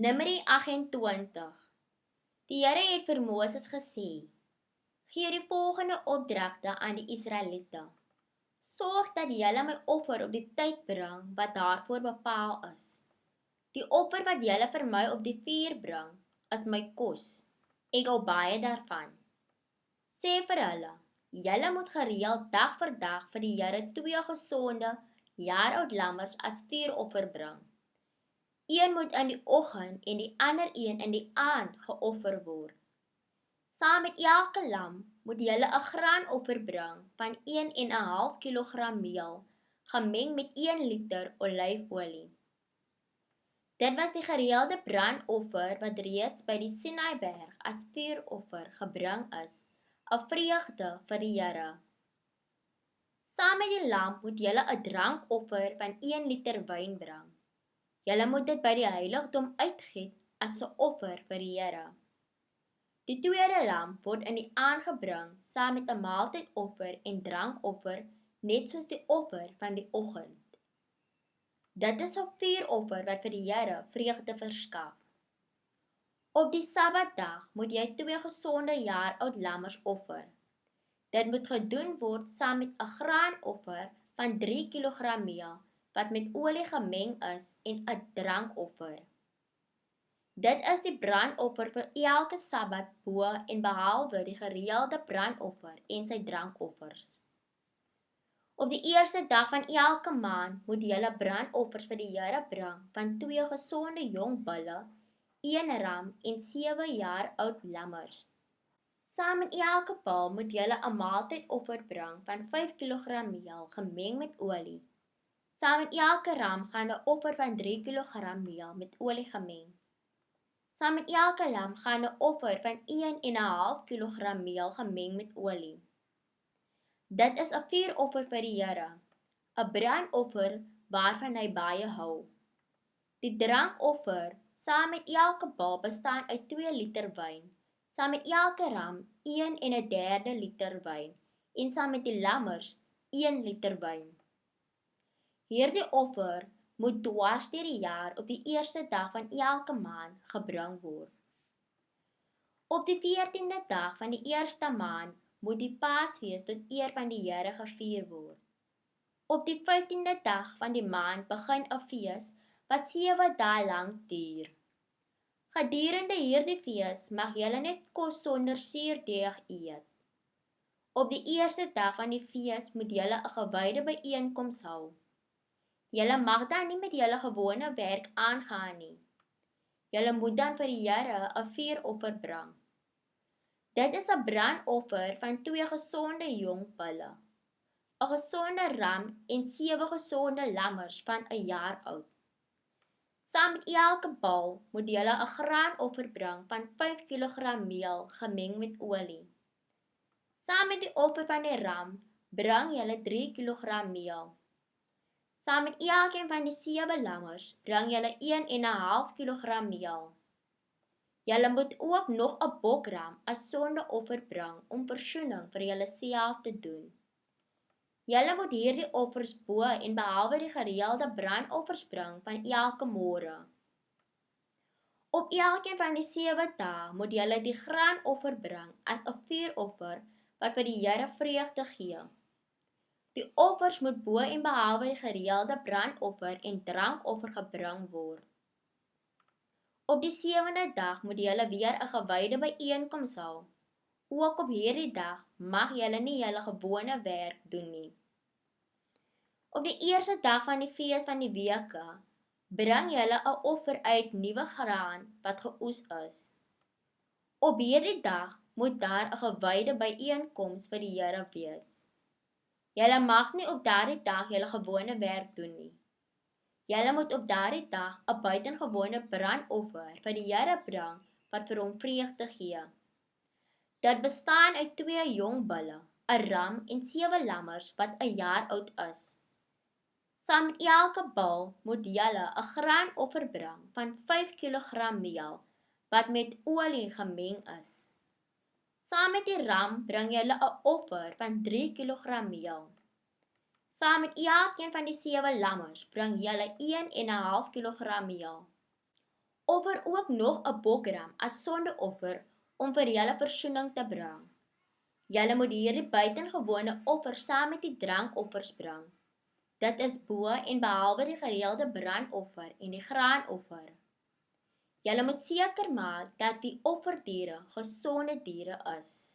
Numeri 28. Die Here het vir Moses gesê: Gee die volgende opdragte aan die Israeliete. Sorg dat julle my offer op die tyd bring wat daarvoor bepaal is. Die offer wat julle vir my op die vuur bring, is my kos. Ek hou baie daarvan. Sê vir hulle: Julle moet gereeld dag vir dag vir die Here 2 gesonde, jaar-oud lammers as vuuroffer bring. Een moet in die oggend en die ander een in die aand geoffer word. Saam met elke lam moet julle 'n graanoffer bring van 1,5 kilogram meel, gemeng met 1 liter olyfolie. Dit was die gereelde brandoffer wat reeds by die Sinaiberg as vuuroffer gebring is, 'n vreugde vir die Here. Saam met die lam moet julle 'n drankoffer van 1 liter wyn bring. Julle moet dit by die heiligdom uitgiet as 'n offer vir die Here. Die tweede lam word in die aand gebring saam met 'n maaltydoffer en drankoffer, net soos die offer van die oggend. Dit is 'n vuuroffer wat vir die Here vreugde verskaf. Op die Sabbatdag moet jy 2 gesonde jaar-oud lammers offer. Dit moet gedoen word saam met 'n graanoffer van 3 kilogram meel, wat met olie gemeng is, en 'n drankoffer. Dit is die brandoffer vir elke Sabbat bo en behalwe die gereelde brandoffer en sy drankoffers. Op die eerste dag van elke maand moet julle brandoffers vir die Here bring van 2 gesonde jong bulle, 1 ram en 7 jaar oud lammers. Saam met elke bul moet julle 'n maaltydoffer bring van 5 kilogram meel gemeng met olie. Saam met elke ram gaan 'n offer van 3 kilogram meel met olie gemeng. Saam met elke lam gaan 'n offer van 1,5 kilogram meel gemeng met olie. Dit is 'n vuuroffer vir die Here, 'n brandoffer waarvan hy baie hou. Die drankoffer saam met elke bul bestaan uit 2 liter wyn, saam met elke ram 1 1/3 liter wyn en saam met die lammers 1 liter wyn. Hierdie offer moet dwars deur die jaar op die eerste dag van elke maand gebring word. Op die 14de dag van die eerste maand moet die Paasfees tot eer van die Here gevier word. Op die 15de dag van die maand begin 'n fees wat 7 dae lank duur. Gedurende hierdie fees mag julle net kos sonder suurdeeg eet. Op die eerste dag van die fees moet julle 'n gewyde byeenkoms hou. Julle mag dan nie met julle gewone werk aangaan nie. Julle moet dan vir die Here 'n vuuroffer bring. Dit is 'n brandoffer van 2 gesonde jong bulle, 'n gesonde ram en 7 gesonde lammers van 'n jaar oud. Saam met elke bul moet julle 'n graanoffer bring van 5 kilogram meel gemeng met olie. Saam met die offer van die ram bring julle 3 kilogram meel. Saam met elkeen van die 7 lammers bring julle 1,5 kilogram meel. Julle moet ook nog 'n bokram as sondeoffer bring om versoening vir julleself te doen. Julle moet hierdie offers bo en behalwe die gereelde brandoffers bring van elke môre. Op elkeen van die 7 dae moet julle die graanoffer bring as 'n vuuroffer wat vir die Here vreugde gee. Die offers moet bo en behalwe die gereelde brandoffer en drankoffer gebring word. Op die 7de dag moet julle weer 'n gewyde byeenkoms hou. Ook op hierdie dag mag julle nie julle gewone werk doen nie. Op die eerste dag van die fees van die weke bring julle 'n offer uit nuwe graan wat geoes is. Op hierdie dag moet daar 'n gewyde byeenkoms vir die Here wees. Julle mag nie op daardie dag julle gewone werk doen nie. Julle moet op daardie dag 'n buitengewone brandoffer vir die Here bring wat vir hom vreugde gee. Dit bestaan uit 2 jong bulle, 'n ram en 7 lammers wat 'n jaar oud is. Saam met elke bul moet julle 'n graanoffer bring van 5 kilogram meel wat met olie gemeng is. Saam met die ram bring julle 'n offer van 3 kilogram meel. Saam met elkeen van die 7 lammers bring julle 1,5 kilogram meel. Offer ook nog 'n bokram as sondeoffer om vir julle versoening te bring. Julle moet hierdie buitengewone offer saam met die drankoffers bring. Dit is bo en behalwe die gereelde brandoffer en die graanoffer. Julle moet seker maak dat die offerdiere gesonde diere is.